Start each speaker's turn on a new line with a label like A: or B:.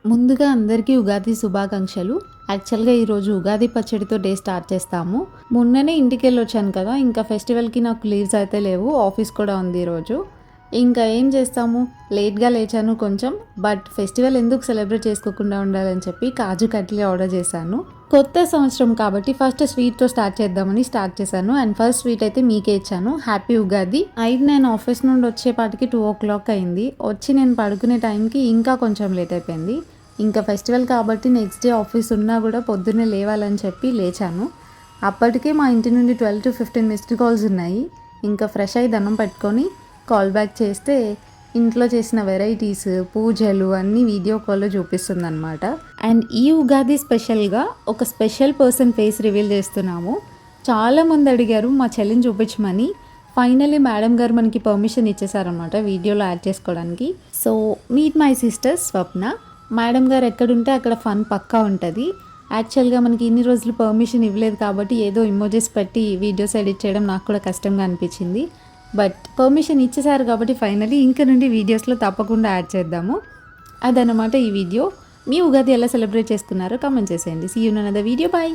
A: ముందుగా అందరికీ ఉగాది శుభాకాంక్షలు. యాక్చువల్‌గా ఈరోజు ఉగాది పచ్చడితో డే స్టార్ట్ చేస్తాము. మొన్ననే ఇంటికెళ్ళొచ్చాను కదా! ఇంకా ఫెస్టివల్‌కి నాకు లీవ్స్ అయితే లేవు. ఆఫీస్ కూడా ఉంది ఈరోజు. ఇంకా ఏం చేస్తాము, లేట్‌గా లేచాను కొంచెం. బట్ ఫెస్టివల్ ఎందుకు సెలబ్రేట్ చేసుకోకుండా ఉండాలని చెప్పి కాజు కట్లీ ఆర్డర్ చేశాను. కొత్త సంవత్సరం కాబట్టి ఫస్ట్ స్వీట్‌తో స్టార్ట్ చేద్దామని స్టార్ట్ చేశాను. అండ్ ఫస్ట్ స్వీట్ అయితే మీకే ఇచ్చాను. హ్యాపీ ఉగాది. నేను ఆఫీస్ నుండి వచ్చేపాటికి 2:00 అయింది. వచ్చి నేను పడుకునే టైంకి ఇంకా కొంచెం లేట్ అయిపోయింది. ఇంకా ఫెస్టివల్ కాబట్టి నెక్స్ట్ డే ఆఫీస్ ఉన్నా కూడా పొద్దున్నే లేవాలని చెప్పి లేచాను. అప్పటికే మా ఇంటి నుండి 12-15 మిస్డ్ కాల్స్ ఉన్నాయి. ఇంకా ఫ్రెష్ అయ్యి దండం పెట్టుకొని కాల్ బ్యాక్ చేస్తే ఇంట్లో చేసిన వెరైటీస్, పూజలు అన్నీ వీడియో కాల్లో చూపిస్తుందన్నమాట. అండ్ ఈ ఉగాది స్పెషల్గా ఒక స్పెషల్ పర్సన్ ఫేస్ రివీల్ చేస్తున్నాము. చాలామంది అడిగారు మా చెల్లిని చూపించమని. ఫైనలీ మేడం గారు మనకి పర్మిషన్ ఇచ్చేసారనమాట వీడియోలో యాడ్ చేసుకోవడానికి. So meet my sister Swapna. Madam గారు ఎక్కడుంటే అక్కడ ఫన్ పక్కా ఉంటుంది. యాక్చువల్గా మనకి ఇన్ని రోజులు పర్మిషన్ ఇవ్వలేదు కాబట్టి ఏదో ఇమోజెస్ పెట్టి వీడియోస్ ఎడిట్ చేయడం నాకు కూడా కష్టంగా అనిపించింది. బట్ పర్మిషన్ ఇచ్చేసారు కాబట్టి ఫైనలీ ఇంక నుండి వీడియోస్లో తప్పకుండా యాడ్ చేద్దాము. అదనమాట ఈ వీడియో. మీ ఉగాది ఎలా సెలబ్రేట్ చేసుకున్నారో కామెంట్ చేసేయండి. See you in another video. By.